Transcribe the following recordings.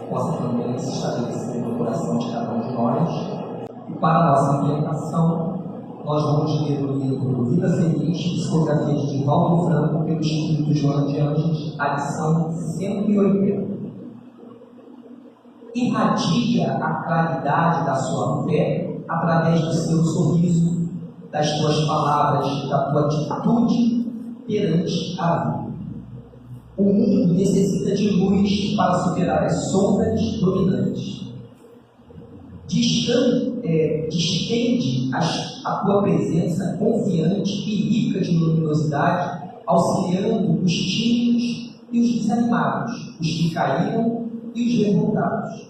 possa também se estabelecer no coração de cada um de nós. E para a nossa orientação, nós vamos ler o livro Vida Feliz, psicografia de Divaldo Franco, pelo Espírito Joana de Anjos, a lição 180. Irradia a claridade da sua fé através do seu sorriso, das tuas palavras, da tua atitude perante a vida. O mundo necessita de luz para superar as sombras dominantes. Distende a tua presença confiante e rica de luminosidade, auxiliando os tímidos e os desanimados, os que caíram e os revoltados.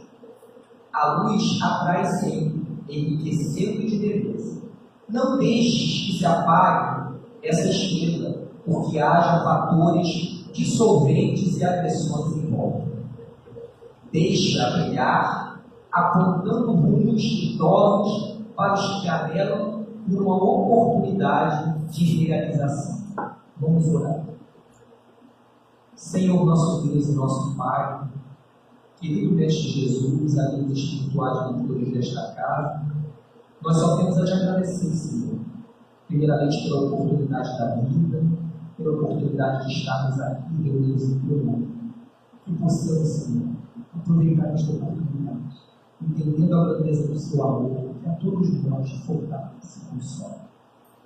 A luz atrai sempre, enriquecendo de beleza. Não deixes que se apague essa estrela, porque haja fatores dissolventes e agressões em volta. Deixa brilhar, apontando rumos idosos para os que anelam por uma oportunidade de realização. Vamos orar. Senhor, nosso Deus e nosso Pai, querido Mestre Jesus, amigos espirituais mentores desta casa, nós só temos a te agradecer, Senhor, primeiramente pela oportunidade da vida, pela oportunidade de estarmos aqui reunidos em teu nome. Que possamos, Senhor, aproveitar esta oportunidade, entendendo a grandeza do seu amor, que a todos nós fortalece e consola.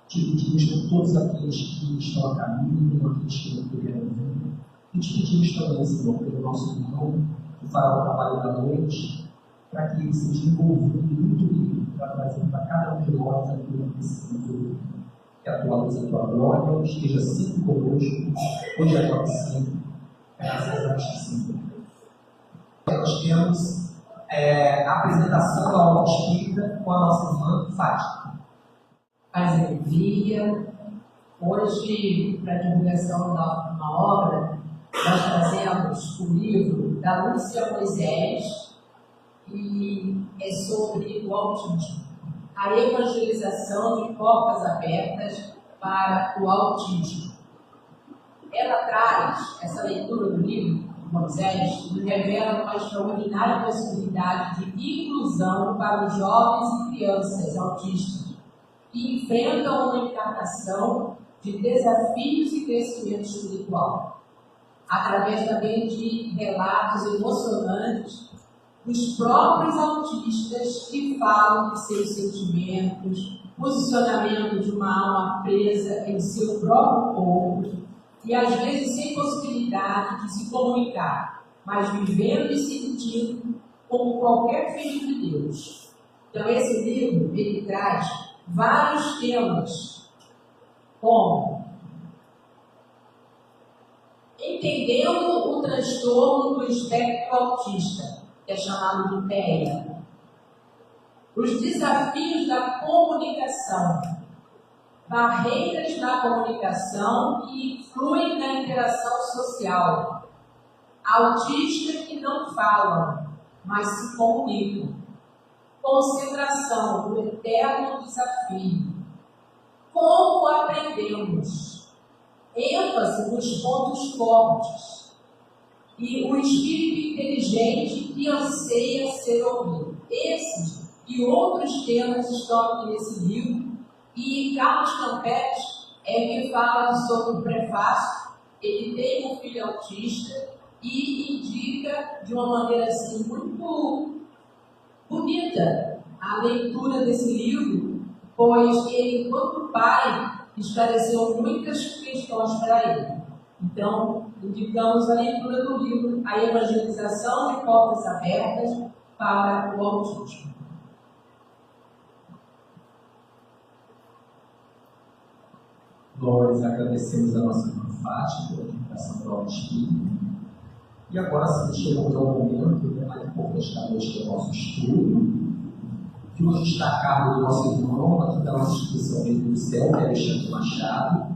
Te pedimos por todos aqueles que estão a caminho, por aqueles que não puderam vir, e te pedimos também, Senhor, pelo nosso irmão, que fará o trabalho da noite, para que ele seja envolvido muito bem, para trazer para cada um de nós aquilo que precisamos ouvir. Que a tua luz e a tua glória esteja sempre conosco, hoje é agora sempre, graças a ti, Senhor. Nós temos a apresentação da aula espírita com a nossa irmã Fátima. Paz e alegria. Hoje, para a divulgação da uma obra, nós trazemos o livro da Lúcia Moisés, e é sobre o autismo. A evangelização de portas abertas para o autismo. Ela traz, essa leitura do livro de Moisés, nos revela uma extraordinária possibilidade de inclusão para os jovens e crianças autistas que enfrentam uma encarnação de desafios e crescimento espiritual, através também de relatos emocionantes dos próprios autistas que falam de seus sentimentos, posicionamento de uma alma presa em seu próprio corpo e às vezes sem possibilidade de se comunicar, mas vivendo e sentindo como qualquer filho de Deus. Então esse livro, ele traz vários temas, como entendendo o transtorno do espectro autista, que é chamado de TEA. Os desafios da comunicação, barreiras na comunicação que influem na interação social, autistas que não falam, mas se comunicam, concentração do eterno desafio, como aprendemos, ênfase nos pontos fortes, e o espírito inteligente que anseia ser ouvido. Esses e outros temas estão aqui nesse livro, e Carlos Campetti que fala sobre o prefácio. Ele tem um filho autista e indica de uma maneira assim muito bonita a leitura desse livro, pois ele, enquanto pai, esclareceu muitas questões para ele. Então, indicamos a leitura do livro A Evangelização de Portas Abertas para o Autismo. Nós agradecemos a nossa irmã Fátima pela divulgação da aula espírita. E agora sim, chegamos ao momento mais importante da noite, que é o nosso estudo, que hoje está a cargo do nosso irmão, aqui da nossa instituição Reino do Céu, que é Alexandre Machado.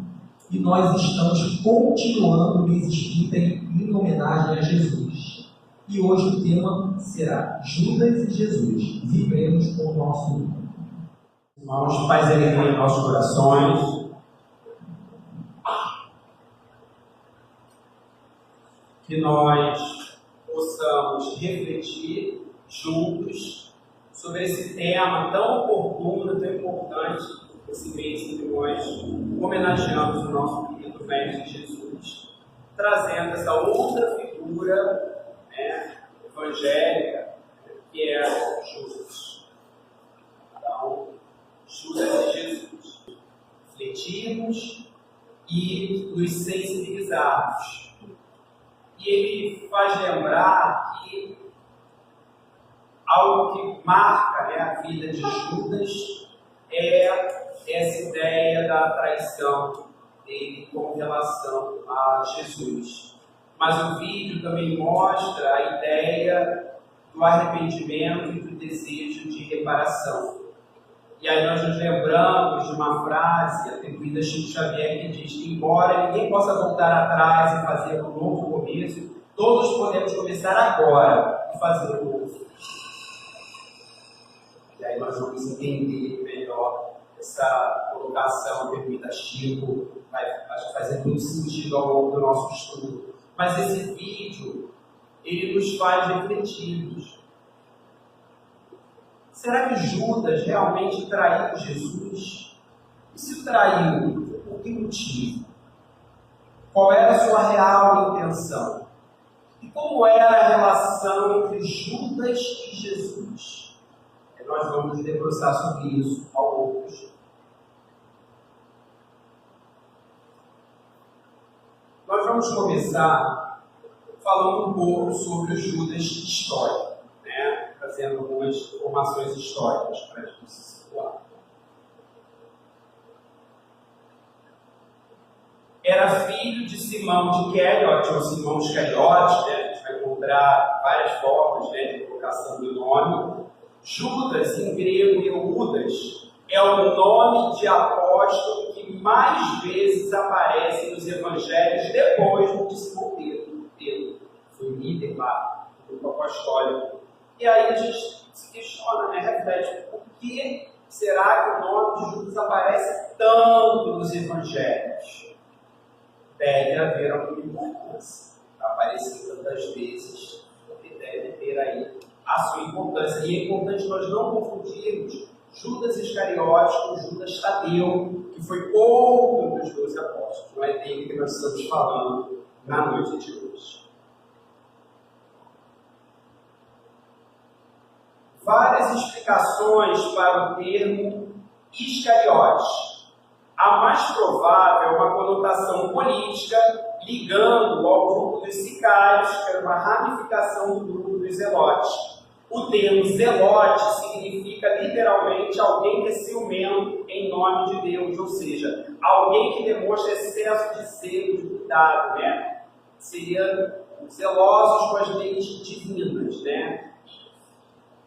E nós estamos continuando o mês espírita em homenagem a Jesus. E hoje o tema será Judas e Jesus. Vibremos com o nosso irmão. Irmãos, paz e alegria em nossos corações. Que nós possamos refletir juntos sobre esse tema tão oportuno, tão importante, esse mês em que nós homenageamos o nosso querido Mestre Jesus, trazendo essa outra figura, né, evangélica, que é Judas. Então, Judas e Jesus. Refletirmos e nos sensibilizarmos. E ele faz lembrar que algo que marca, né, a vida de Judas é essa ideia da traição dele com relação a Jesus. Mas o vídeo também mostra a ideia do arrependimento e do desejo de reparação. E aí nós nos lembramos de uma frase atribuída a Chico Xavier que diz que, embora ninguém possa voltar atrás e fazer um novo começo, todos podemos começar agora e fazer um novo. E aí nós vamos entender melhor essa colocação atribuída a Chico, vai fazer todo sentido ao longo do nosso estudo. Mas esse vídeo, ele nos faz refletirmos. Será que Judas realmente traiu Jesus? E se traiu, por que motivo? Qual era a sua real intenção? E como era a relação entre Judas e Jesus? Nós vamos nos debruçar sobre isso ao longo do estudo. Nós vamos começar falando um pouco sobre o Judas histórico, né? Trazendo algumas informações históricas para a gente se situar. Era filho de Simão de Queriote, ou Simão Iscariote, né? A gente vai encontrar várias formas, né, de colocação do nome. Judas, em grego, Eudas, é o nome de apóstolo que mais vezes aparece nos evangelhos depois do de Simão Pedro. Pedro foi líder lá do grupo apostólico. E aí a gente se questiona, né, reflete, por que será que o nome de Judas aparece tanto nos evangelhos? Deve haver alguma importância. Aparecer tantas vezes, porque deve ter aí a sua importância. E é importante nós não confundirmos Judas Iscariote com Judas Tadeu, que foi outro dos 12 apóstolos. Não é dele que nós estamos falando na noite de hoje. Várias explicações para o termo Iscariote. A mais provável é uma conotação política ligando ao grupo dos sicários, que era uma ramificação do grupo dos zelotes. O termo zelote significa literalmente alguém que é ciumento em nome de Deus, ou seja, alguém que demonstra excesso de zelo, de cuidado, né? Seria zelosos com as leis divinas, né?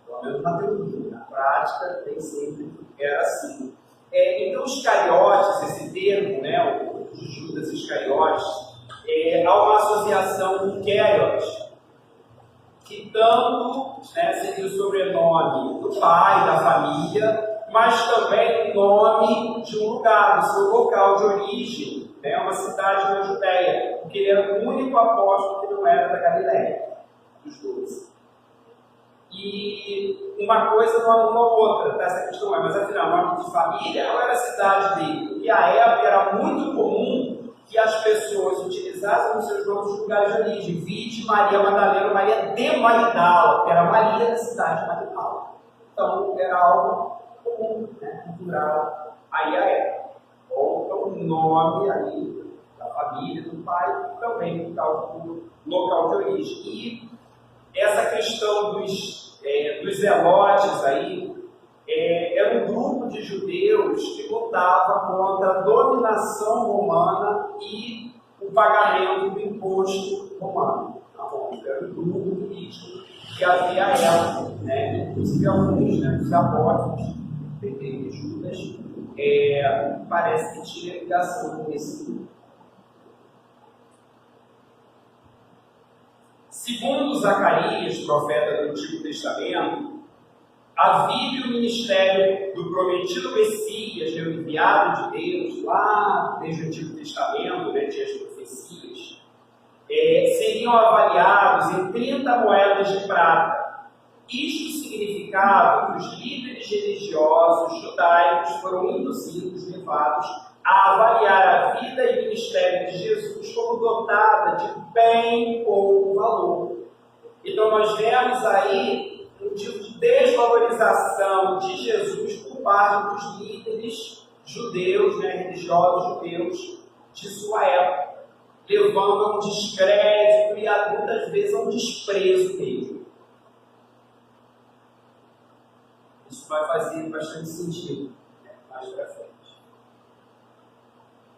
Pelo menos na teoria, na prática, nem sempre era assim. Então, os Iscariotes, esse termo, né, o de Judas Iscariotes, há uma associação com Queriote, que tanto, né, seria o sobrenome do pai, da família, mas também o nome de um lugar, do seu local de origem, né, uma cidade na Judéia, porque ele era o único apóstolo que não era da Galileia, dos 12. E uma coisa não anula a outra, tá? Essa questão mas afinal, nome de família ou era a cidade dele? E a época era muito comum que as pessoas utilizassem os seus nomes de lugares de origem. Vide Maria Madalena, Maria de Maridala, que era Maria da cidade de Maridala. Então, era algo comum, né, cultural, aí a época. Ou o nome aí da família, do pai, também do local de origem. E essa questão dos zelotes aí, era um grupo de judeus que lutava contra a dominação romana e o pagamento do imposto romano. Era um grupo político que havia ela, né? Inclusive alguns, né, dos apóstolos, de Judas, parece que tinha ligação com esse grupo. Segundo Zacarias, profeta do Antigo Testamento, havia o ministério do prometido Messias, o enviado de Deus, lá desde o Antigo Testamento, né, tinha as profecias, seriam avaliados em 30 moedas de prata. Isto significava que os líderes religiosos judaicos foram induzidos, levados a avaliar a vida e ministério de Jesus como dotada de bem pouco valor. Então nós vemos aí um tipo de desvalorização de Jesus por parte dos líderes judeus, religiosos judeus de sua época, levando a um descrédito e muitas vezes a um desprezo mesmo. Isso vai fazer bastante sentido mais para frente.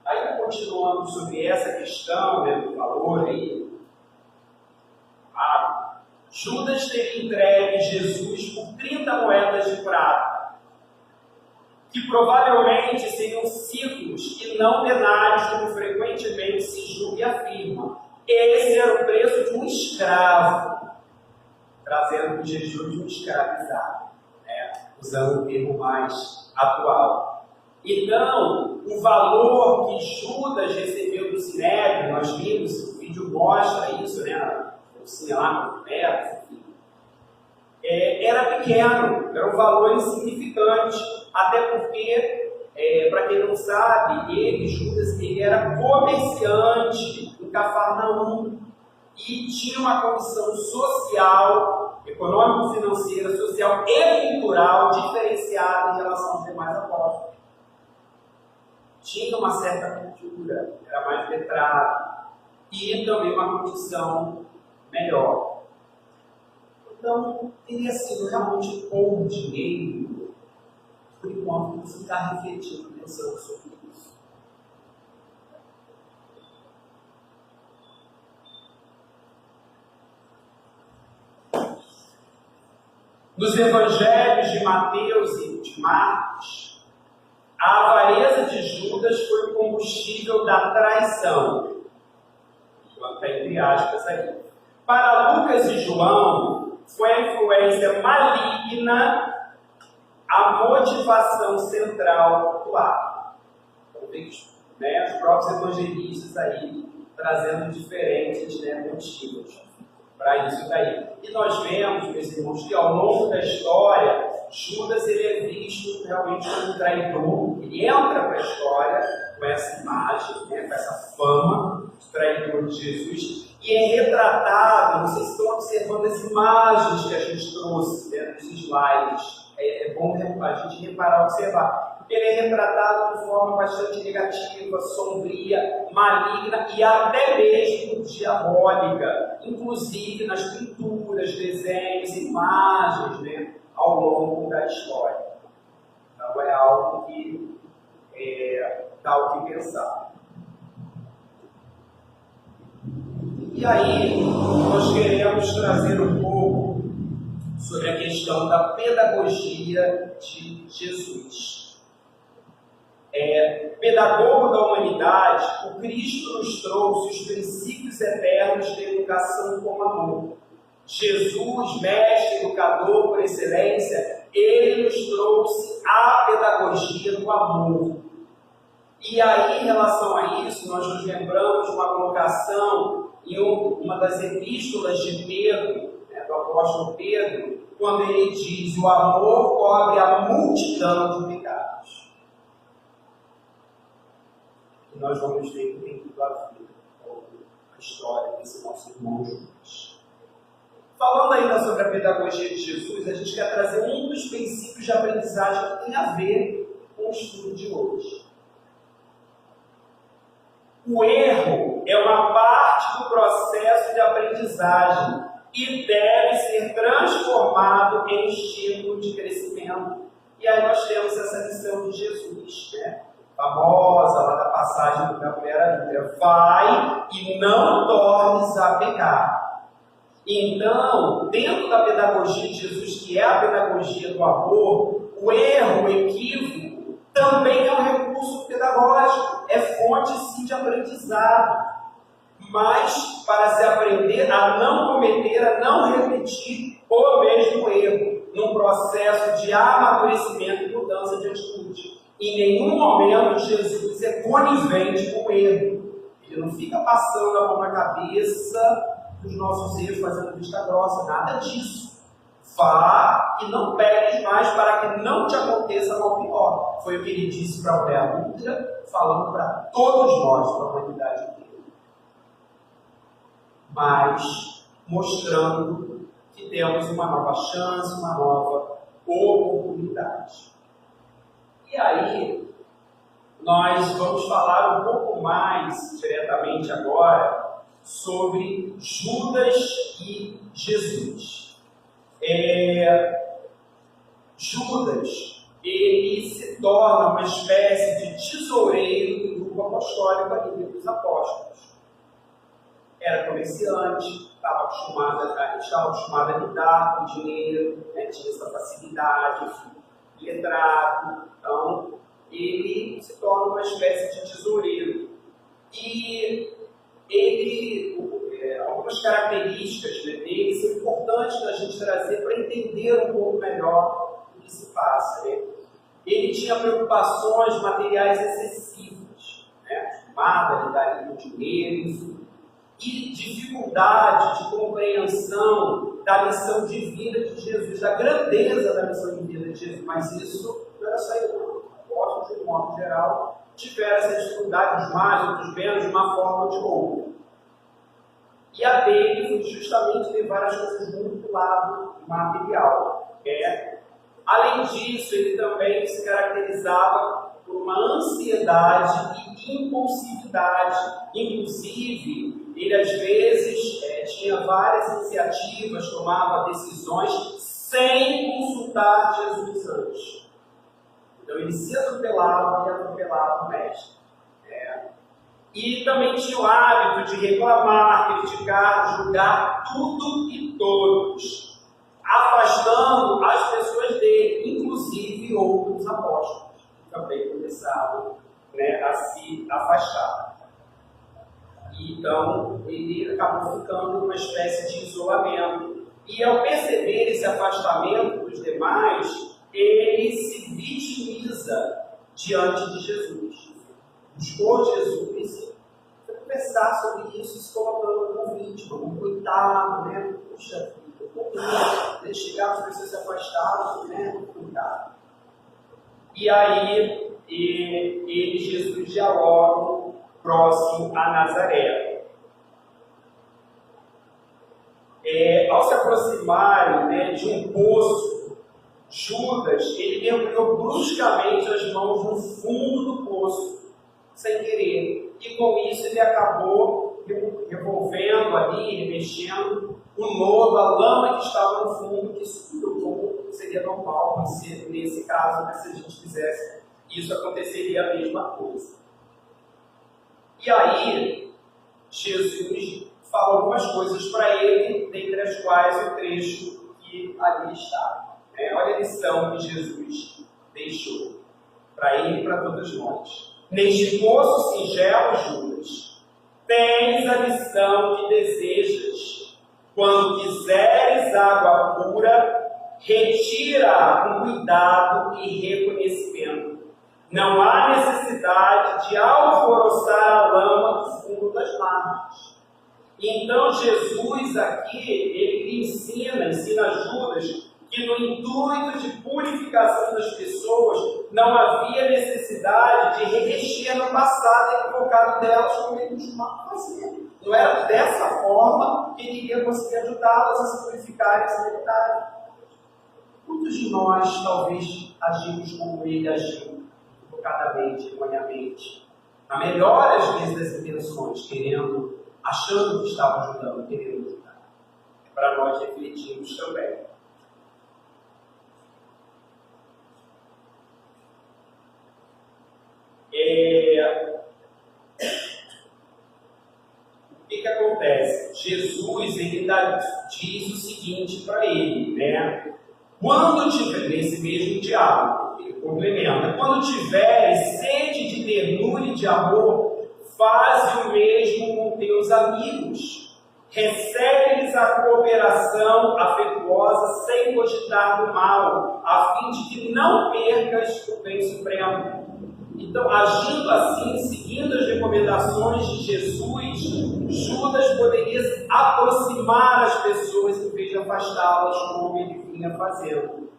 Aí, continuando sobre essa questão do valor aí, Judas teria entregue Jesus por 30 moedas de prata, que provavelmente seriam ciclos e não denários, como frequentemente se julga e afirma. Esse era o preço de um escravo, trazendo o Jesus de um escravizado, usando o termo mais atual. Então, o valor que Judas recebeu do Sinédrio, nós vimos, o vídeo mostra isso, lá no perto, enfim, era pequeno, era um valor insignificante, até porque, para quem não sabe, Judas, ele era comerciante em Cafarnaum e tinha uma condição social, econômico-financeira, social e cultural diferenciada em relação aos demais apóstolos. Tinha uma certa cultura, era mais letrado e também uma condição melhor. Então, teria sido realmente pouco dinheiro, por enquanto você está refletindo, pensando sobre isso. Nos evangelhos de Mateus e de Marcos, a avareza de Judas foi o combustível da traição. Está entre aspas aí. Para Lucas e João, foi a influência maligna a motivação central do ato. Os próprios evangelistas aí trazendo diferentes motivos para isso daí. E nós vemos, meus irmãos, que ao longo da história, Judas ele é visto realmente como um traidor. Ele entra para a história com essa imagem, com essa fama de traidor de Jesus, e é retratado, não sei se estão observando as imagens que a gente trouxe nos slides. É bom a gente reparar, observar. Porque ele é retratado de forma bastante negativa, sombria, maligna e até mesmo diabólica, inclusive nas pinturas, desenhos, imagens, ao longo da história. Então é algo que dá o que pensar. E aí, nós queremos trazer um pouco sobre a questão da pedagogia de Jesus. Pedagogo da humanidade, o Cristo nos trouxe os princípios eternos de educação com amor. Jesus, mestre educador por excelência, ele nos trouxe a pedagogia do amor. E aí, em relação a isso, nós nos lembramos de uma colocação em uma das epístolas de Pedro, do apóstolo Pedro, quando ele diz: o amor cobre a multidão de pecados. E nós vamos ver que tem tudo a ver com a história desse nosso irmão Judas. Falando ainda sobre a pedagogia de Jesus, a gente quer trazer um dos princípios de aprendizagem que tem a ver com o estudo de hoje. O erro é uma parte do processo de aprendizagem e deve ser transformado em estímulo de crescimento. E aí nós temos essa lição de Jesus, famosa lá da passagem da mulher adúltera: vai e não tornes a pecar. Então, dentro da pedagogia de Jesus, que é a pedagogia do amor, o erro, o equívoco, também é um recurso pedagógico, é fonte sim de aprendizado. Mas para se aprender a não cometer, a não repetir o mesmo erro, num processo de amadurecimento e mudança de atitude. Em nenhum momento Jesus é conivente com o erro. Ele Ele não fica passando a mão na cabeça dos nossos erros, fazendo vista grossa, nada disso. Vá e não peques mais para que não te aconteça mal pior. Foi o que ele disse para a mulher adúltera, falando para todos nós, para a humanidade inteira. Mas mostrando que temos uma nova chance, uma nova oportunidade. E aí, nós vamos falar um pouco mais diretamente agora sobre Judas e Jesus. Judas, ele se torna uma espécie de tesoureiro do grupo apostólico ali dos apóstolos. Era comerciante, estava acostumado a lidar com dinheiro, né, tinha essa facilidade, letrado. Então, ele se torna uma espécie de tesoureiro. E algumas características dele são importantes para a gente trazer para entender um pouco melhor o que se passa. Né? Ele tinha preocupações materiais excessivas, né? Lidar com dinheiro, e dificuldade de compreensão da missão divina de Jesus, da grandeza da missão divina de Jesus. Mas isso não era só ele, não. Apóstolos, de modo geral, tiveram essa dificuldade, uns mais, outros menos, de uma forma ou de outra. E a dele foi justamente levar as coisas muito para o lado material. Além disso, ele também se caracterizava por uma ansiedade e impulsividade. Inclusive, ele às vezes tinha várias iniciativas, tomava decisões sem consultar Jesus antes. Então ele se atropelava e atropelava o mestre. E também tinha o hábito de reclamar, criticar, julgar tudo e todos, afastando as pessoas dele, inclusive outros apóstolos, que também começaram a se afastar. Então, ele acabou ficando numa espécie de isolamento. E ao perceber esse afastamento dos demais, ele se vitimiza diante de Jesus. Buscou Jesus, conversar sobre isso, se colocando como vítima, como coitado, né? Puxa vida, chegar as pessoas se afastaram, né? Coitado. E aí, Jesus dialoga próximo a Nazaré. Ao se aproximarem de um poço, Judas, ele mergulhou bruscamente as mãos no fundo do poço, sem querer. E com isso ele acabou revolvendo ali, mexendo o lodo, a lama que estava no fundo, que subiu, como seria normal acontecer nesse caso, mas se a gente fizesse isso, aconteceria a mesma coisa. E aí, Jesus fala algumas coisas para ele, dentre as quais o trecho que ali está. Olha a lição que Jesus deixou para ele e para todos nós. Neste poço singelo, Judas, tens a lição que desejas. Quando quiseres água pura, retira-a com cuidado e reconhecimento. Não há necessidade de alvoroçar a lama do fundo das margens. Então Jesus aqui, ele ensina Judas que no intuito de purificação das pessoas não havia necessidade de remexer no passado equivocado delas como ele costumava fazer. Não era dessa forma que ele iria conseguir ajudá-las a se purificarem e se libertarem. Muitos de nós talvez agimos como ele agiu, equivocadamente, erroneamente, na melhor às vezes das intenções, achando que estava ajudando, querendo ajudar. Para nós refletirmos também. O que acontece? Jesus ele diz o seguinte para ele, Quando tiver, nesse mesmo diálogo, ele complementa, quando tiveres sede de ternura e de amor, faze o mesmo com teus amigos. Recebe-lhes a cooperação afetuosa sem cogitar do mal, a fim de que não percas o bem supremo. Então, agindo assim, seguindo as recomendações de Jesus, Judas poderia aproximar as pessoas em vez de afastá-las, como ele vinha fazendo.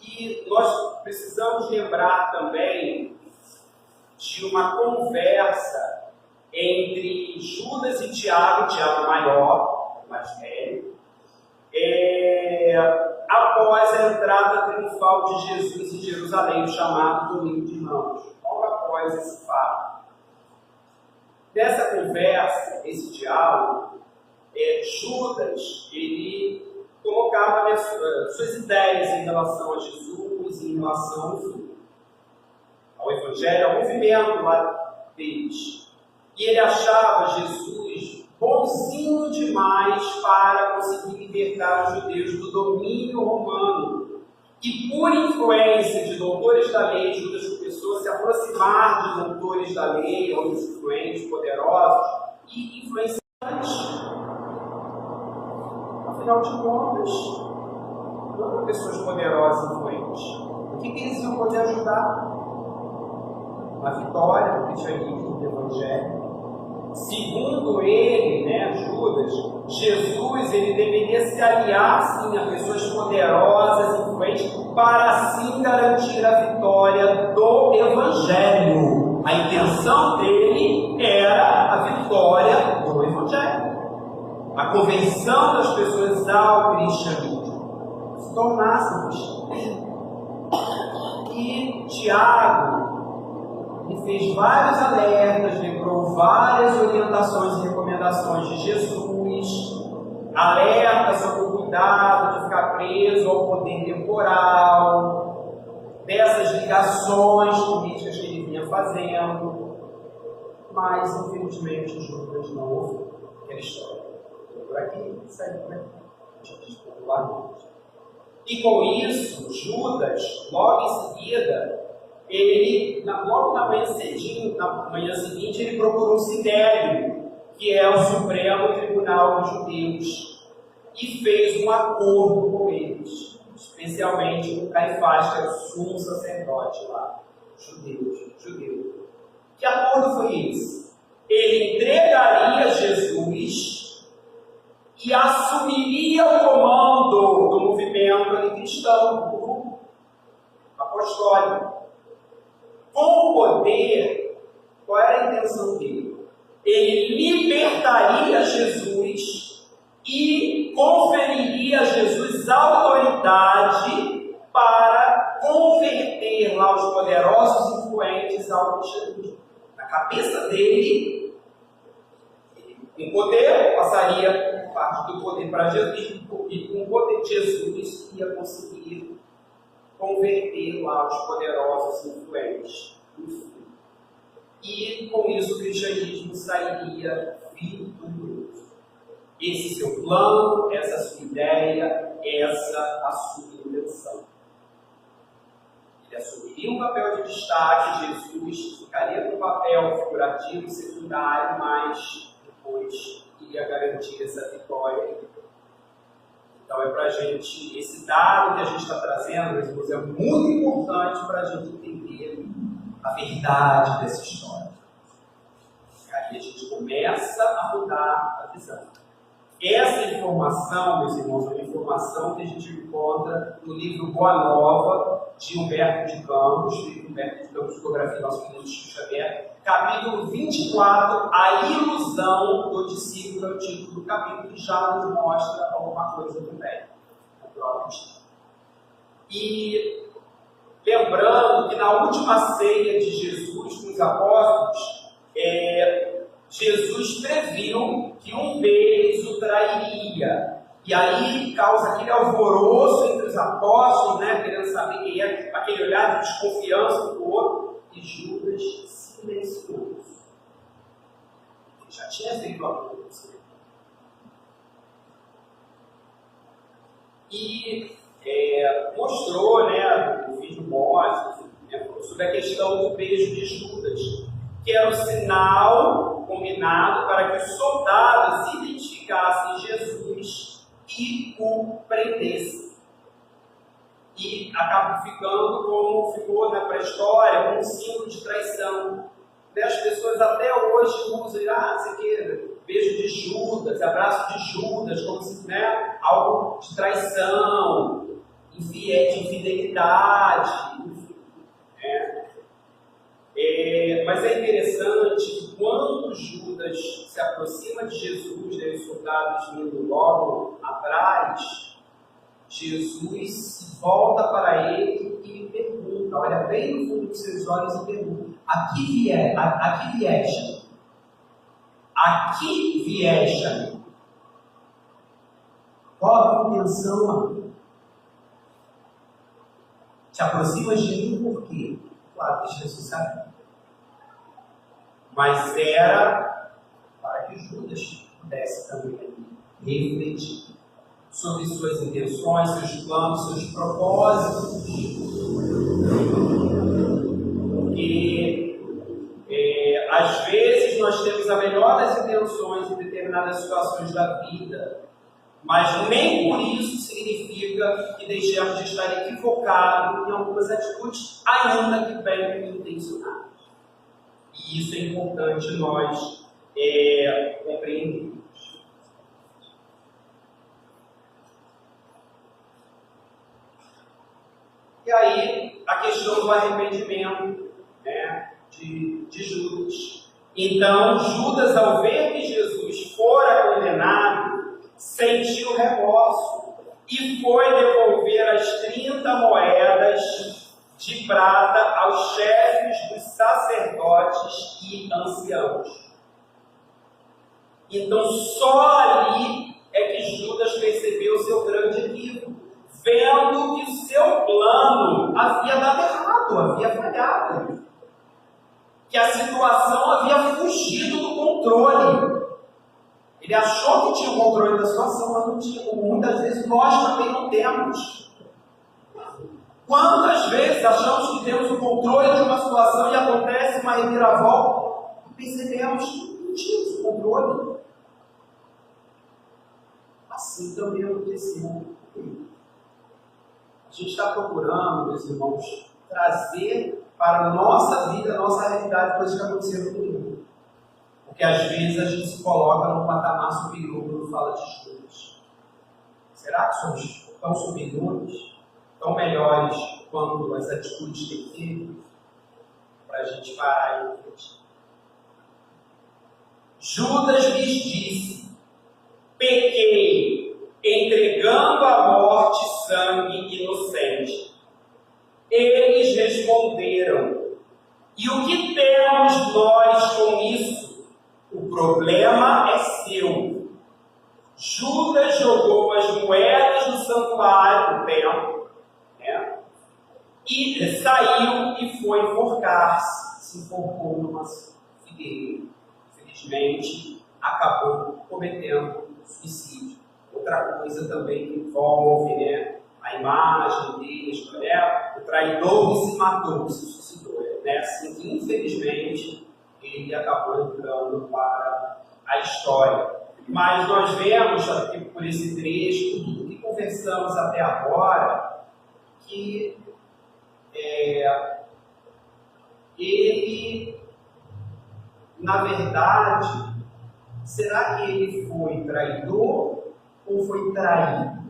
E nós precisamos lembrar também de uma conversa entre Judas e Tiago maior, mais velho, após a entrada triunfal de Jesus em Jerusalém, o chamado Domingo de Ramos, logo após esse fato. Nessa conversa, esse diálogo, Judas, ele colocava suas ideias em relação a Jesus, em relação ao Evangelho, ao movimento lá deles. E ele achava Jesus bonzinho demais para conseguir libertar os judeus do domínio romano. E por influência de doutores da lei, Judas começou a se aproximar de doutores da lei, homens influentes, poderosos e influenciantes. Afinal de contas, não eram pessoas poderosas e influentes. O que eles iam poder ajudar? Na vitória do cristianismo, do Evangelho. Segundo ele, Judas, Jesus ele deveria se aliar sim a pessoas poderosas e influentes para assim garantir a vitória do Evangelho. A intenção dele era a vitória do Evangelho. A convenção das pessoas ao cristianismo se tornassem cristianos. E Tiago ele fez vários alertas, lembrou várias orientações e recomendações de Jesus, alerta sobre o cuidado de ficar preso ao poder temporal, dessas ligações políticas que ele vinha fazendo, mas infelizmente Judas não ouviu aquela história. Por aqui, sai por aqui, popularmente. E com isso, Judas, logo em seguida, logo na manhã cedinho, na manhã seguinte, ele procurou Sinédrio, que é o Supremo Tribunal dos Judeus, e fez um acordo com eles, especialmente com Caifás, que era o sumo sacerdote lá, judeu. Que acordo foi esse? Ele entregaria Jesus e assumiria o comando do movimento cristão, do grupo apostólico. Com o poder, qual era a intenção dele? Ele libertaria Jesus e conferiria a Jesus autoridade para converter lá os poderosos influentes ao cristianismo. Na cabeça dele, com poder, passaria parte do poder para Jesus, e com o poder de Jesus ia conseguir converter lá os poderosos influentes. E com isso o cristianismo sairia vitorioso. Esse seu plano, essa sua ideia, essa a sua intenção. Ele assumiria um papel de destaque, Jesus ficaria no papel figurativo e secundário, mas depois iria garantir essa vitória. Então é para a gente, esse dado que a gente está trazendo, é muito importante para a gente entender a verdade dessa história. E aí a gente começa a mudar a visão. Essa informação, meus irmãos, é uma informação que a gente encontra no livro Boa Nova, de Humberto de Campos, psicografia do nosso querido Chico Xavier, capítulo 24, a ilusão do discípulo, é o título do capítulo, que já nos mostra alguma coisa também. E lembrando que na última ceia de Jesus com os apóstolos, Jesus previu que um deles o trairia. E aí causa aquele alvoroço entre os apóstolos, querendo saber quem é, aquele olhar de desconfiança do outro, e Judas silencioso. Ele já tinha feito a coisa. E mostrou, o vídeo mostra, sobre a questão do beijo de Judas, que era o sinal combinado para que os soldados identificassem Jesus e o prendessem. e acaba ficando como ficou para a história, como um símbolo de traição. As pessoas até hoje usam, beijo de Judas, abraço de Judas, como se algo de traição, de infidelidade. Mas é interessante que quando Judas se aproxima de Jesus, os soldados vindo logo atrás, Jesus se volta para ele e lhe pergunta, olha bem no fundo dos seus olhos e pergunta: aqui vieste? Aqui vieste? Qual a intenção, amigo? Te aproximas de mim por quê? Claro que Jesus sabia. Mas era para que Judas pudesse também refletir sobre suas intenções, seus planos, seus propósitos. Porque às vezes nós temos a melhor das intenções em determinadas situações da vida, mas nem por isso significa que deixamos de estar equivocados em algumas atitudes, ainda que bem intencionadas. E isso é importante nós compreendermos. E aí, a questão do arrependimento de Judas. Então, Judas, ao ver que Jesus fora condenado, sentiu remorso e foi devolver as 30 moedas de prata aos chefes dos sacerdotes e anciãos. Então, só ali é que Judas percebeu o seu grande equívoco, vendo que o seu plano havia dado errado, havia falhado, que a situação havia fugido do controle. Ele achou que tinha o controle da situação, mas não tinha, como muitas vezes nós também não temos. Quantas vezes achamos que temos o controle de uma situação e acontece uma reviravolta e percebemos que não tínhamos o controle? Assim também aconteceu. A gente está procurando, meus irmãos, trazer para a nossa vida, a nossa realidade, coisas que aconteceram comigo. Porque às vezes a gente se coloca num patamar superior quando fala de estudos. Será que somos tão superiores, tão melhores quanto as atitudes que teve? Para a gente parar e refletir. Judas lhes disse: pequei, entregando à morte sangue inocente. Eles responderam: e o que temos nós com isso? O problema é seu. Judas jogou as moedas do santuário do templo, e saiu e foi enforcar-se. Se enforcou numa figueira. Infelizmente, acabou cometendo suicídio. Outra coisa também que envolve a imagem deles, o traidor que se matou, que se suicidou. Assim que, infelizmente, ele acabou entrando para a história. Mas nós vemos, aqui por esse trecho, tudo que conversamos até agora, que ele, na verdade, será que ele foi traidor ou foi traído?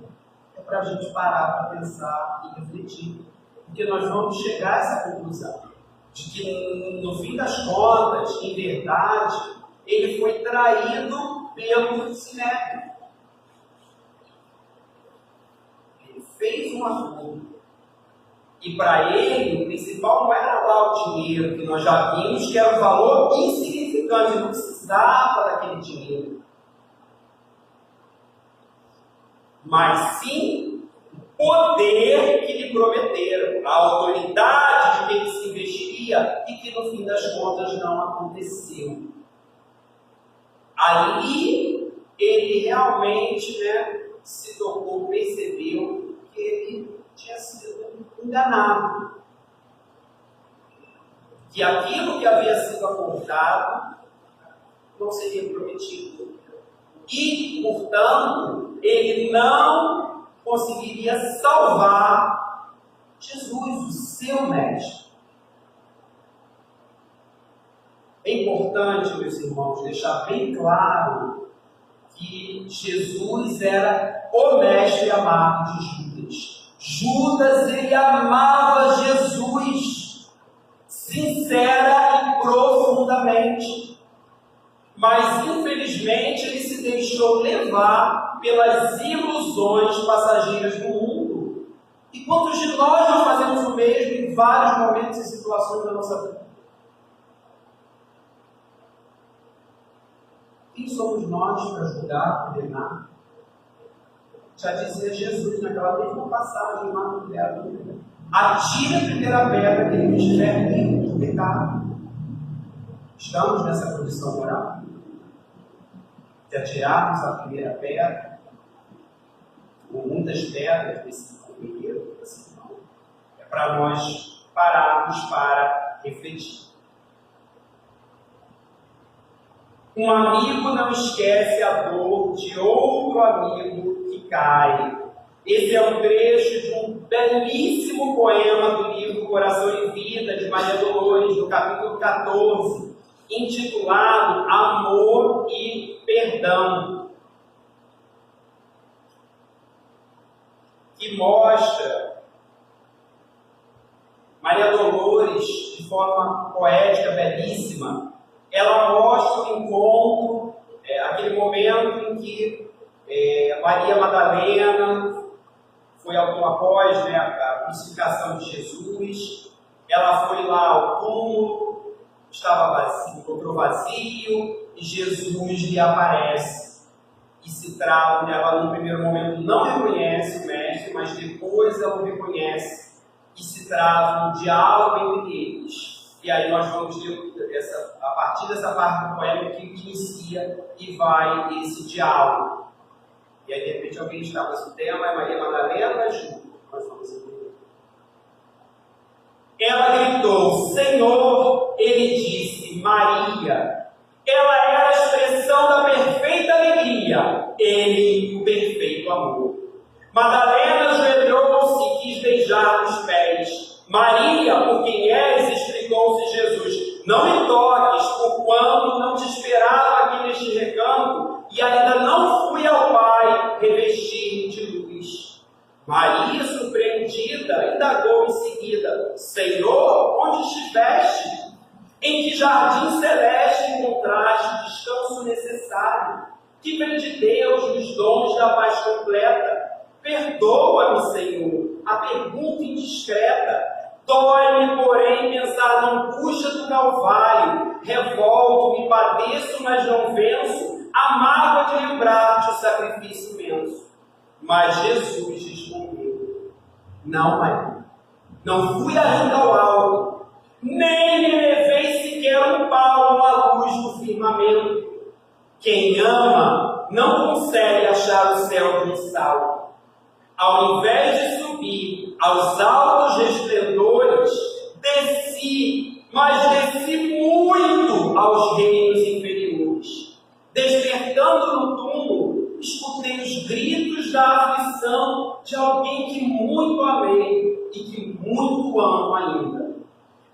É para a gente parar para pensar e refletir. Porque nós vamos chegar a essa conclusão de que, no fim das contas, em verdade, ele foi traído pelo Sinédrio. Ele fez um acordo. E para ele, o principal não era lá o dinheiro, que nós já vimos que era um valor insignificante, ele não precisava daquele dinheiro. Mas sim o poder que lhe prometeram, a autoridade de que ele se investiria e que no fim das contas não aconteceu. Ali ele realmente se tocou, percebeu que ele tinha sido enganado. Que aquilo que havia sido acordado não seria prometido. E, portanto, ele não conseguiria salvar Jesus, o seu mestre. É importante, meus irmãos, deixar bem claro que Jesus era o mestre amado de Judas. Judas, ele amava Jesus, sincera e profundamente. Mas, infelizmente, ele se deixou levar pelas ilusões passageiras do mundo. E quantos de nós não fazemos o mesmo em vários momentos e situações da nossa vida? Quem somos nós para julgar, condenar? Já dizia Jesus naquela mesma passagem lá no Evangelho: atire a primeira pedra que ele estiver livre de pecado. Estamos nessa condição moral de atirarmos a primeira pedra, com muitas pedras nesse companheiro, assim, não. É para nós pararmos para refletir. Um amigo não esquece a dor de outro amigo que cai. Esse é um trecho de um belíssimo poema do livro Coração e Vida, de Maria Dolores, no capítulo 14, intitulado Amor e Perdão, que mostra Maria Dolores, de forma poética, belíssima. Ela mostra o encontro, aquele momento em que Maria Madalena foi após a crucificação de Jesus. Ela foi lá ao túmulo, estava vazio, encontrou vazio, e Jesus lhe aparece e se trava. Ela, no primeiro momento, não reconhece o mestre, mas depois ela o reconhece e se trava um diálogo entre eles. E aí nós vamos ter a partir dessa parte do poema que inicia e vai esse diálogo. E aí, de repente, alguém está com esse tema, é Maria Madalena, nós vamos entender. Ela gritou, Senhor, ele disse, Maria. Ela era a expressão da perfeita alegria, ele, o perfeito amor. Madalena ajoelhou-se e quis beijar os pés. Maria, por quem és, explicou-se Jesus. Não me toques, porquanto não te esperava aqui neste recanto, e ainda não fui ao Pai revestir-me de luz. Maria, surpreendida, indagou em seguida, Senhor, onde estiveste? Em que jardim celeste encontraste o descanso necessário? Que vem de Deus nos dons da paz completa? Perdoa-me, Senhor, a pergunta indiscreta. Dói-me, porém, pensar na angústia do Calvário. Revolto-me, padeço, mas não venço a mágoa de lembrar-te o sacrifício imenso. Mas Jesus respondeu, não, Maria, não fui ainda ao alto, nem me levei sequer um palmo à luz do firmamento. Quem ama não consegue achar o céu de um salto. Ao invés de subir aos altos resplendores, desci, mas desci muito aos reinos inferiores. Despertando no túmulo, escutei os gritos da aflição de alguém que muito amei e que muito amo ainda.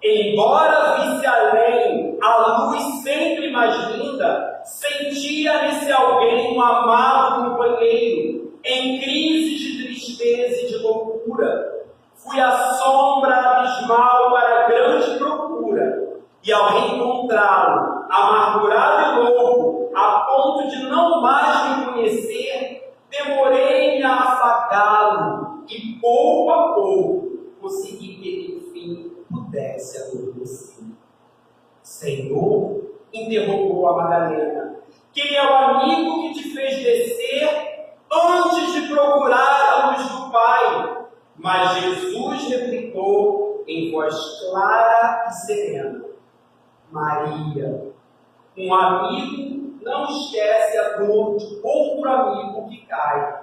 Embora visse além a luz sempre mais linda, sentia nesse alguém um amado companheiro, em crise de tristeza e de loucura. Fui à sombra abismal para a grande procura, e ao reencontrá-lo, amargurado e louco, a ponto de não mais me conhecer, demorei-me a afagá-lo, e pouco a pouco consegui que ele, enfim, pudesse adormecer. Senhor, interrogou a Madalena, quem é o amigo que te fez descer antes de procurar a luz do Pai? Mas Jesus replicou em voz clara e serena, Maria, um amigo não esquece a dor de outro amigo que cai.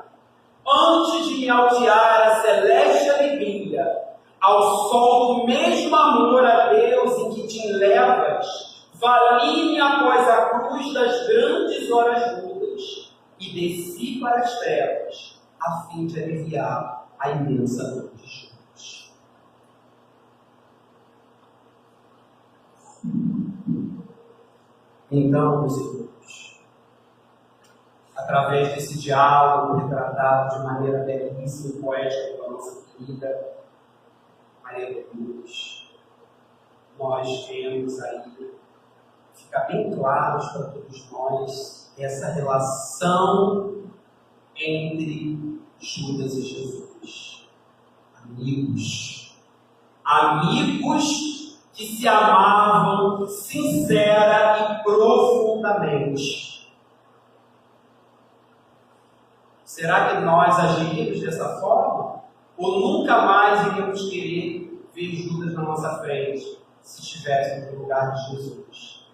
Antes de me altear a celeste alegria, ao sol do mesmo amor a Deus em que te enlevas, vali-me após a cruz das grandes horas mudas, e desci para as trevas, a fim de aliviar a imensa dor de Jesus. Então, meus irmãos, através desse diálogo retratado de maneira belíssima e poética pela nossa querida Maria de Cruz, nós vemos aí, fica bem claro para todos nós, essa relação entre Judas e Jesus. Amigos que se amavam sincera e profundamente. Será que nós agiríamos dessa forma? Ou nunca mais iríamos querer ver Judas na nossa frente se estivéssemos no lugar de Jesus?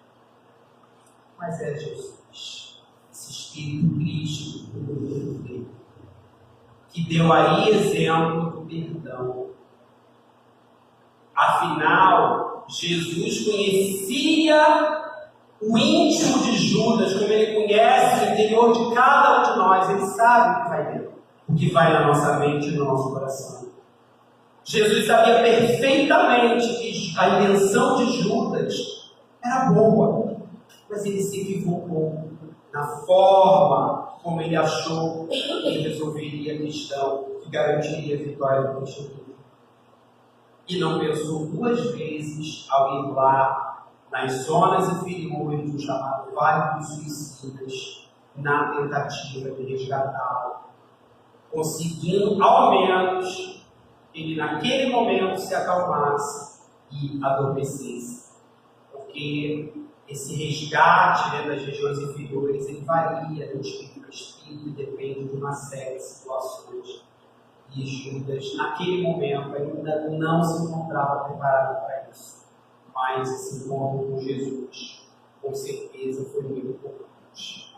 Mas é Jesus, esse Espírito Cristo, que deu aí exemplo do perdão. Afinal, Jesus conhecia o íntimo de Judas, como ele conhece o interior de cada um de nós. Ele sabe o que vai dentro, o que vai na nossa mente e no nosso coração. Jesus sabia perfeitamente que a intenção de Judas era boa, mas ele se equivocou na forma como ele achou que ele resolveria a questão, que garantiria a vitória do Cristo. E não pensou duas vezes ao ir lá nas zonas inferiores do chamado Vale dos Suicidas, na tentativa de resgatá-lo, conseguindo ao menos que ele naquele momento se acalmasse e adormecesse. Porque esse resgate das regiões inferiores ele varia de espírito para espírito e depende de uma série de situações. E Judas, naquele momento, ainda não se encontrava preparado para isso. Mas esse encontro com Jesus, com certeza, foi muito importante.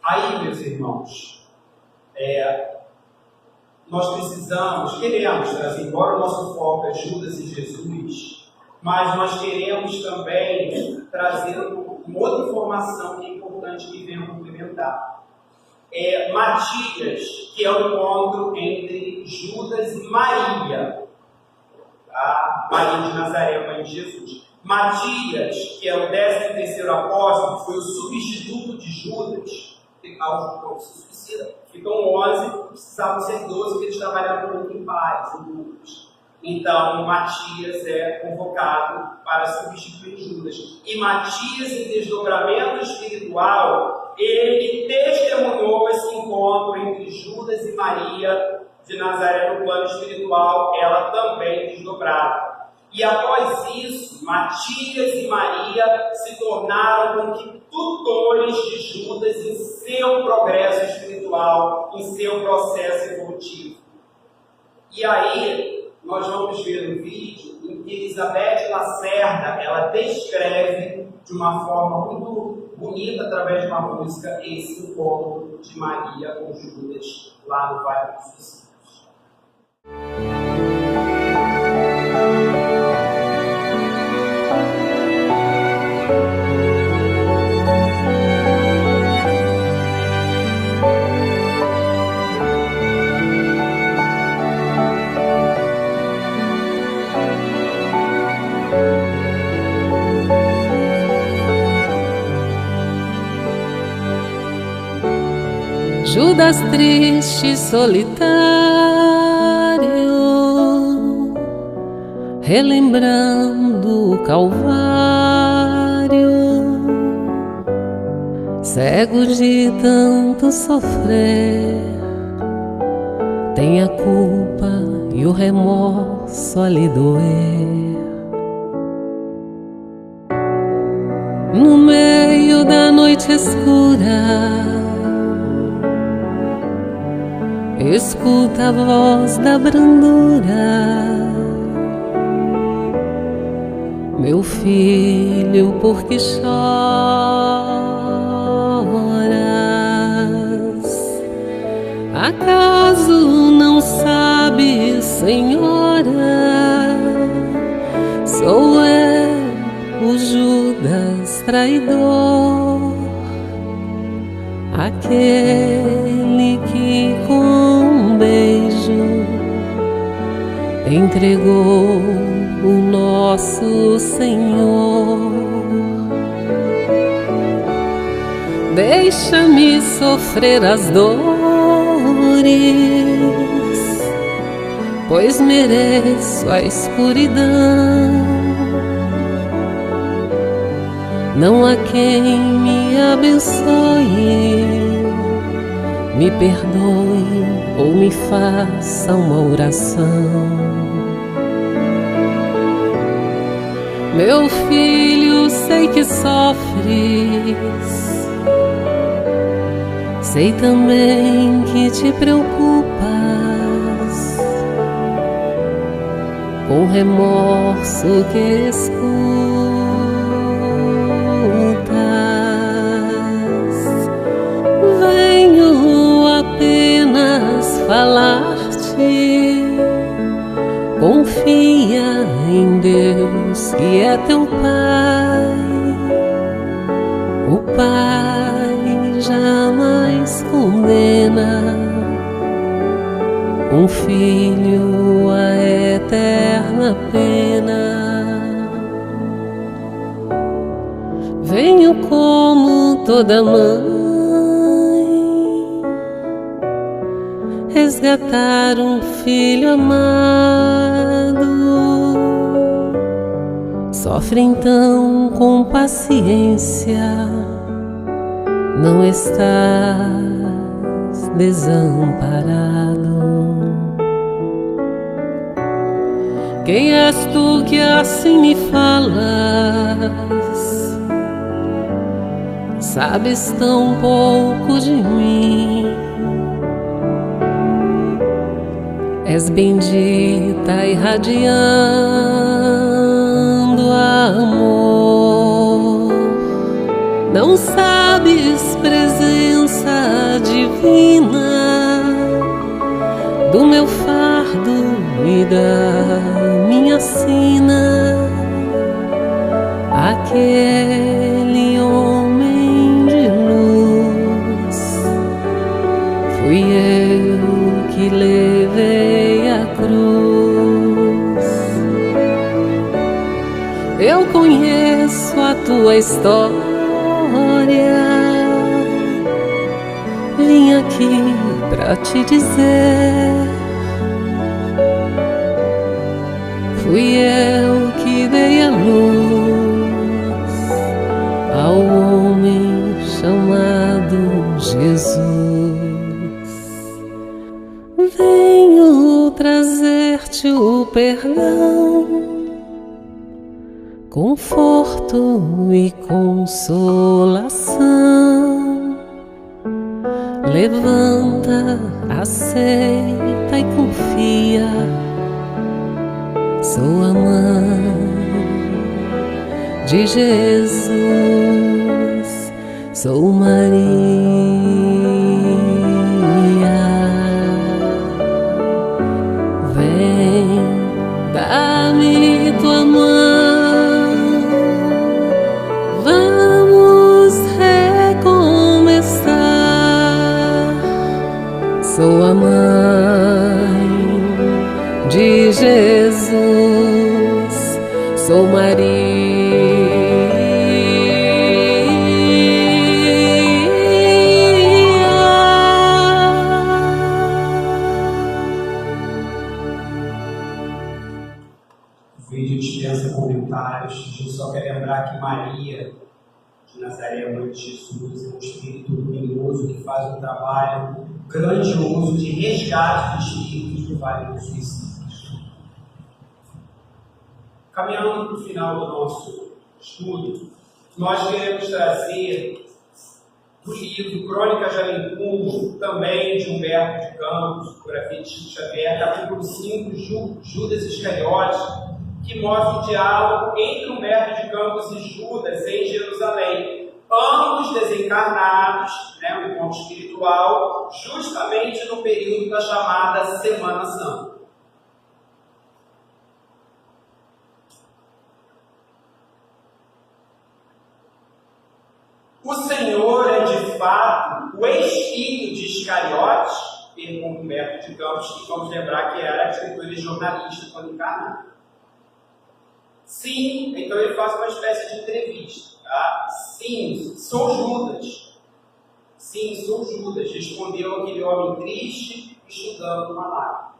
Aí, meus irmãos, nós queremos trazer, embora o nosso foco é Judas e Jesus, mas nós queremos também trazer uma outra informação que é importante que venha complementar. Matias, que é o encontro entre Judas e Maria, tá? Maria de Nazaré, mãe de Jesus. Matias, que é o 13º apóstolo, que foi o substituto de Judas, ao se suicida. Ficam 11, precisavam ser 12, porque eles trabalhavam muito em pares, em grupos. Então, Matias é convocado para substituir Judas. E Matias, em desdobramento espiritual, ele testemunhou esse encontro entre Judas e Maria de Nazaré no plano espiritual, ela também desdobrada. E após isso, Matias e Maria se tornaram tutores de Judas em seu progresso espiritual, em seu processo evolutivo. E aí, nós vamos ver no vídeo em que Elizabeth Lacerda, ela descreve de uma forma muito bonita, através de uma música, esse encontro de Maria com Judas lá no Vale dos Suicidas. Judas triste, solitário, relembrando o Calvário, cego de tanto sofrer, tem a culpa e o remorso a lhe doer. No meio da noite escura, escuta a voz da brandura: meu filho, por que choras? Acaso não sabes, Senhora? Sou eu, o Judas traidor, aquele que com um beijo entregou o nosso Senhor. Deixa-me sofrer as dores, pois mereço a escuridão. Não há quem me abençoe, me perdoe ou me faça uma oração. Meu filho, sei que sofres, sei também que te preocupas, com remorso que escutas. Venho apenas falar-te, confia em Deus que é teu Pai. O Pai jamais condena um filho à eterna pena. Venho como toda mãe resgatar um filho amado. Sofre então com paciência, não estás desamparado. Quem és tu que assim me falas? Sabes tão pouco de mim. És bendita irradiando amor. Não sabes, presença divina, do meu fardo e da minha sina. Aquele homem de luz fui eu que levei a cruz. Eu conheço a tua história, vim aqui pra te dizer, fui eu que dei a luz ao homem chamado Jesus. Venho trazer-te o perdão, conforto e consolação. Levanta, aceita e confia. Sou a mãe de Jesus, sou Maria. Vem, dá-me tua mão, vamos recomeçar. Sou a mãe de Jesus, sou Maria. O vídeo dispensa comentários. Eu só quero lembrar que Maria de Nazaré, mãe de Jesus, é um espírito luminoso que faz um trabalho grandioso de resgate dos espíritos do Vale dos Suicídios. Caminhando para o final do nosso estudo, nós queremos trazer do livro Crônicas de Além Túmulo, também de Humberto de Campos, Grafite de Chico Xavier, capítulo 5, Judas Iscariotes, que mostra o diálogo entre Humberto de Campos e Judas em Jerusalém. Ambos desencarnados, o encontro espiritual, justamente no período da chamada Semana Santa. O Senhor é de fato o espírito de Iscariotes? pergunta Humberto de Campos, que vamos lembrar que era escritor e jornalista quando encarnou. Sim, então ele faz uma espécie de entrevista. Tá? Sim, sou Judas. Sim, sou Judas, respondeu aquele homem triste, estudando uma lágrima.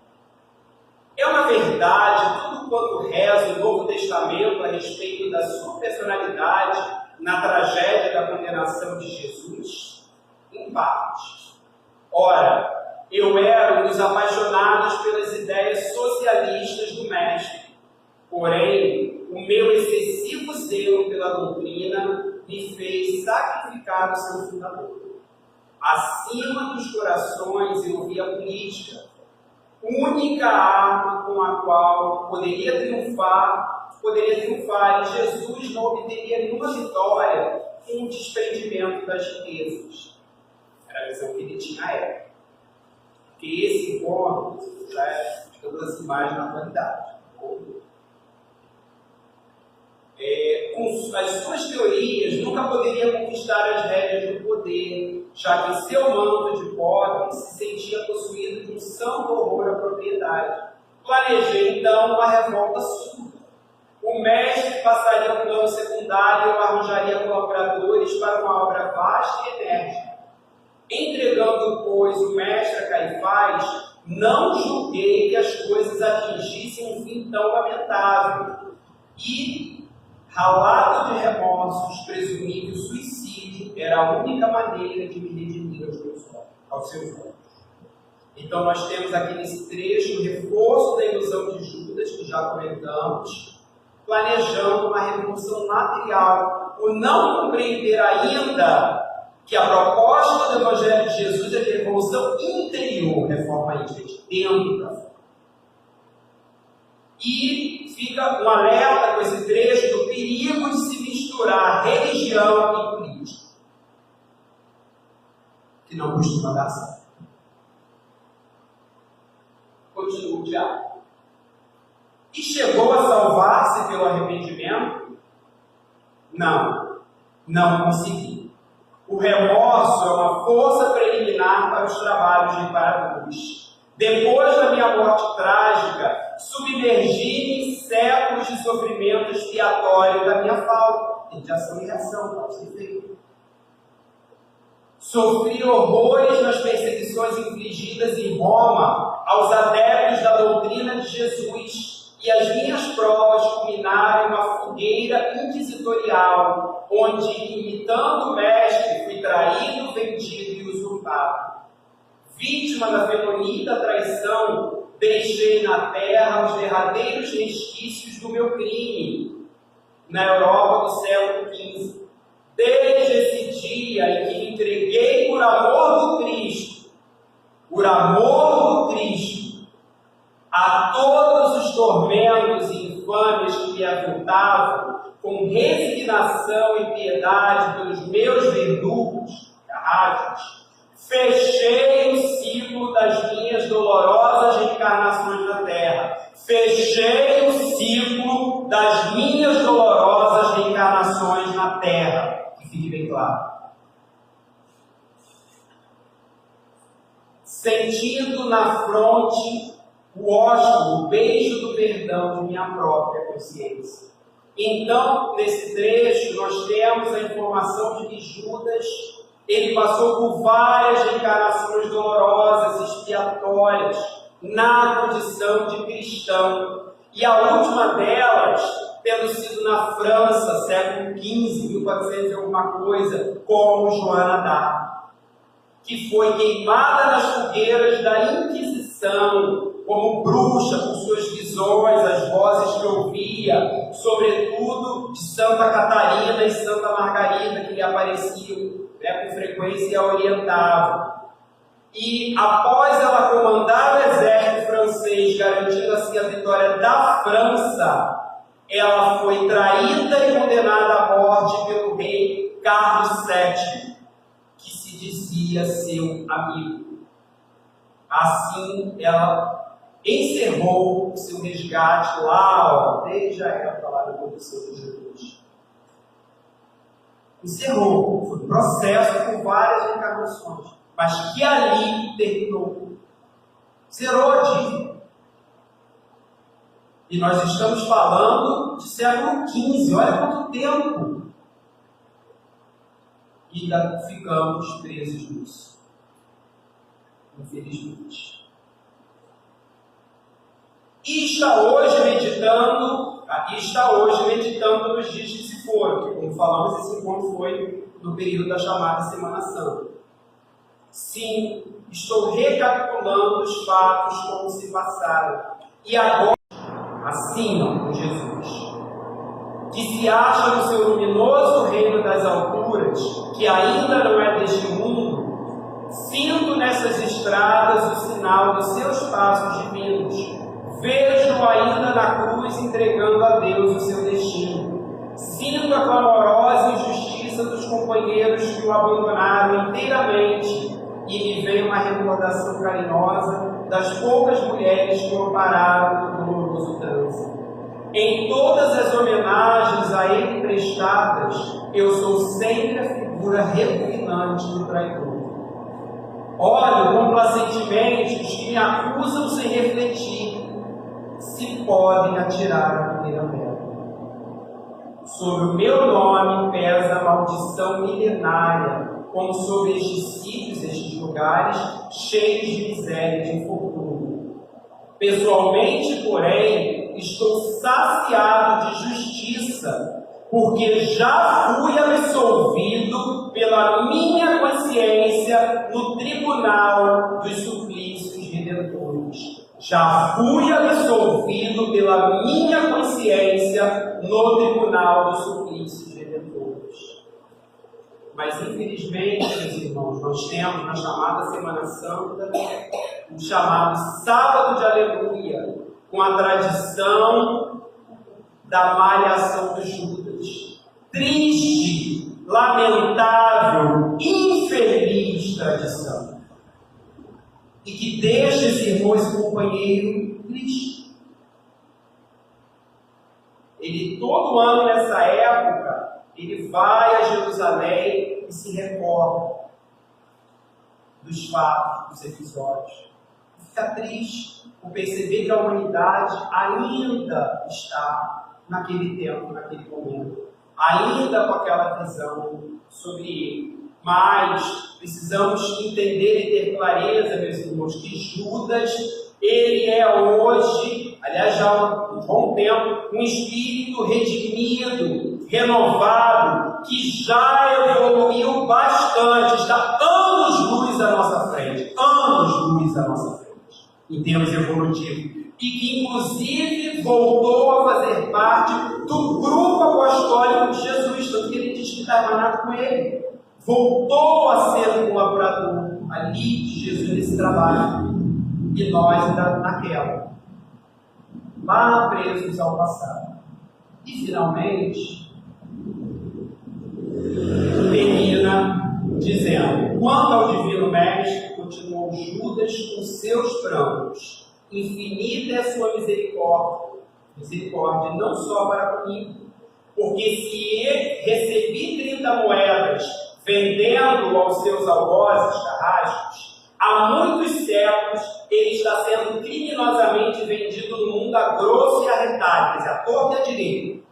É uma verdade tudo quanto reza o Novo Testamento a respeito da sua personalidade na tragédia da condenação de Jesus? Em parte. Ora, eu era um dos apaixonados pelas ideias socialistas do Mestre. Porém, o meu excessivo zelo pela doutrina me fez sacrificar o seu fundador. Acima dos corações eu vi a política, única arma com a qual poderia triunfar, e Jesus não obteria nenhuma vitória com o desprendimento das riquezas. Era a visão que ele tinha à época. Porque esse encontro já é, digamos assim, mais na atualidade. Com as suas teorias, nunca poderia conquistar as rédeas do poder, já que seu manto de pobre se sentia possuído de um santo horror à propriedade. Planejei, então, uma revolta súbita. O mestre passaria ao plano secundário e eu arranjaria colaboradores para uma obra vasta e enérgica. Entregando, pois, o mestre a Caifás, não julguei que as coisas atingissem um fim tão lamentável. E, ralado de remorsos, presumi que o suicídio era a única maneira de me redimir aos seus olhos. Então, nós temos aqui nesse trecho o reforço da ilusão de Judas, que já comentamos, planejando uma revolução material, por não compreender ainda que a proposta do Evangelho de Jesus é de revolução interior, reforma íntima, de dentro para fora. E fica um alerta com esse trecho do perigo de se misturar religião e política, que não costuma dar certo. Continua o diálogo. E chegou a salvar-se pelo arrependimento? Não consegui. O remorso é uma força preliminar para os trabalhos de reparadores. Depois da minha morte trágica, submergi-me em séculos de sofrimento expiatório da minha falta, de ação e reação, causa e efeito. Sofri horrores nas perseguições infligidas em Roma aos adeptos da doutrina de Jesus, e as minhas provas culminaram em uma fogueira inquisitorial, onde, imitando o mestre, fui traído, vendido e usurpado. Vítima da femonita traição, deixei na terra os derradeiros resquícios do meu crime, na Europa do século XV. Desde esse dia em que me entreguei por amor do Cristo, a todos os tormentos e infames que me avultavam, com resignação e piedade pelos meus verdugos, carrascos, fechei o ciclo das minhas dolorosas reencarnações na Terra. Fechei o ciclo das minhas dolorosas reencarnações na Terra. Que fique bem claro. Sentindo na fronte o ósculo, o beijo do perdão de minha própria consciência. Então, nesse trecho, nós temos a informação de que Judas, ele passou por várias reencarnações dolorosas, expiatórias, na condição de cristão. E a última delas, tendo sido na França, século XV, 1400 e alguma coisa, como Joana d'Arc, que foi queimada nas fogueiras da Inquisição, como bruxa, por suas visões, as vozes que ouvia, sobretudo de Santa Catarina e Santa Margarida, que lhe apareciam com frequência e a orientavam. E após ela comandar o exército francês, garantindo assim a vitória da França, ela foi traída e condenada à morte pelo rei Carlos VII, que se dizia seu amigo. Assim, ela encerrou o seu resgate lá, desde a época lá da condição de Jesus. Encerrou, foi um processo com várias encarnações, mas que ali terminou. Zerou a dívida. E nós estamos falando de século XV, olha quanto tempo. E ainda ficamos presos nisso. Infelizmente. E está hoje meditando nos dias que se foram, que, como falamos, esse encontro foi no período da chamada Semana Santa. Sim, estou recapitulando os fatos como se passaram. E agora, assim com Jesus, que se acha no seu luminoso reino das alturas, que ainda não é deste mundo, sinto nessas estradas o sinal dos seus passos divinos. Vejo-o ainda na cruz entregando a Deus o seu destino. Sinto a clamorosa injustiça dos companheiros que o abandonaram inteiramente e me veio uma recordação carinhosa das poucas mulheres que o ampararam no doloroso trânsito. Em todas as homenagens a ele prestadas, eu sou sempre a figura repugnante do traidor. Olho complacentemente os que me acusam sem refletir, se podem atirar a primeira pedra. Sobre o meu nome pesa a maldição milenária, como sobre estes sítios, estes lugares, cheios de miséria e de infortúnio. Pessoalmente, porém, estou saciado de justiça, porque já fui absolvido pela minha consciência no tribunal dos suplícios redentores. Já fui absolvido pela minha consciência no tribunal dos suplícios redentores. Mas, infelizmente, meus irmãos, nós temos na chamada Semana Santa o chamado Sábado de Aleluia, com a tradição da malhação dos Judas. Triste, lamentável, infeliz tradição. E que deixa esse irmão, esse companheiro, triste. Ele, todo ano nessa época, ele vai a Jerusalém e se recorda dos fatos, dos episódios. Fica triste por perceber que a humanidade ainda está naquele tempo, naquele momento, ainda com aquela visão sobre ele. Mas precisamos entender e ter clareza, meus irmãos, que Judas, ele é hoje, aliás, já há um bom tempo, um espírito redimido, renovado, que já evoluiu bastante, está anos-luz à nossa frente, anos-luz à nossa frente, em termos evolutivos, e que inclusive voltou a fazer parte do grupo apostólico de Jesus, tanto que ele diz que está hermanado com ele. Voltou a ser um colaborador ali de Jesus nesse trabalho, e nós ainda naquela, lá presos ao passado. E finalmente, termina dizendo: quanto ao divino mestre, continuou Judas com seus prantos, infinita é a sua misericórdia não só para comigo, porque se recebi 30 moedas vendendo aos seus algozes carrascos, há muitos séculos ele está sendo criminosamente vendido no mundo a grosso e a retalho, quer dizer, a torta e a direita,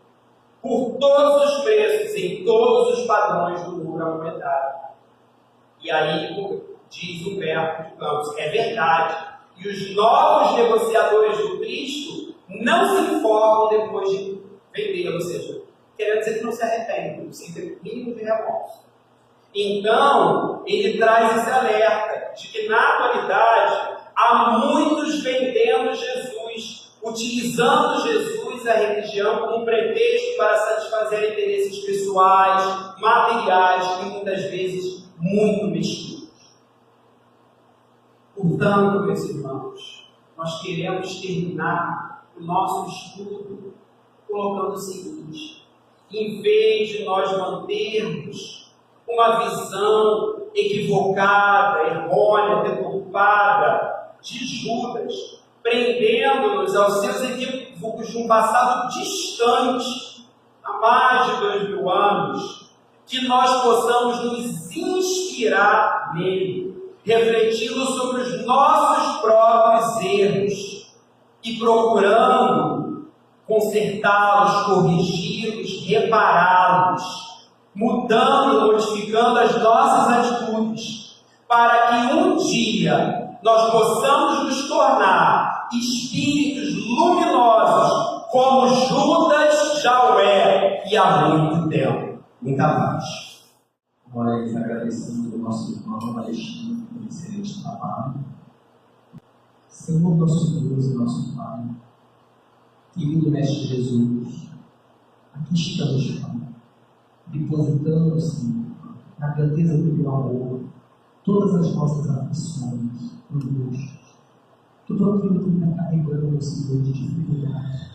por todos os preços, em todos os padrões do mundo monetário. E aí diz Humberto de Campos, é verdade, e os novos negociadores do Cristo não se informam depois de vendê-lo, ou seja, querendo dizer que não se arrependem, sem ter o mínimo de remorso. Então, ele traz esse alerta de que, na atualidade, há muitos vendendo Jesus, utilizando Jesus, a religião, como pretexto para satisfazer interesses pessoais, materiais e muitas vezes muito mesquinhos. Portanto, meus irmãos, nós queremos terminar o nosso estudo colocando o seguinte: em vez de nós mantermos uma visão equivocada, errônea, deturpada de Judas, prendendo-nos aos seus equívocos de um passado distante, há mais de 2000 anos, que nós possamos nos inspirar nele, refletindo sobre os nossos próprios erros e procurando consertá-los, corrigi-los, repará-los, mudando, modificando as nossas atitudes, para que um dia nós possamos nos tornar espíritos luminosos, como Judas já o é, e há muito tempo. Muita paz. Nós agradecemos ao nosso irmão Alexandre por excelente trabalho. Senhor, nosso Deus e nosso Pai, querido Mestre Jesus, aqui estamos, Pai, depositando, Senhor, na grandeza do teu amor, todas as nossas aflições, angústias, tudo aquilo que está carregando, Senhor, de dificuldade,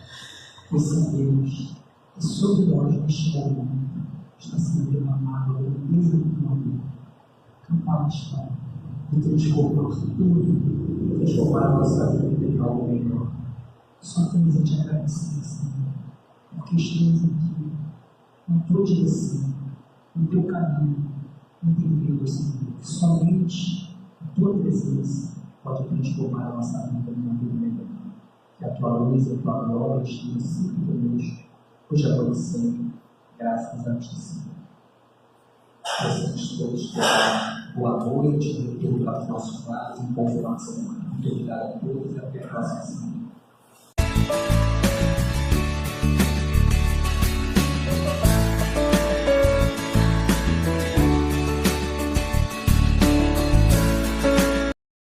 pois sabemos que sobre nós, neste momento, está sendo derramado a grandeza do teu amor. Capaz, Pai, de transformar tudo, transformar a nossa vida em algo melhor. Só temos a te agradecer, Senhor, porque estamos aqui, na tua direção, no teu caminho, entendendo, Senhor, que somente a tua presença pode transformar a nossa vida em uma vida melhor. Que a tua luz, a tua glória esteja sempre conosco, hoje e agora e sempre. Graças a ti, Senhor. Possamos todos ter boa noite, retorno para os nossos lares, um bom final de semana. Muito obrigado a todos e até a próxima semana.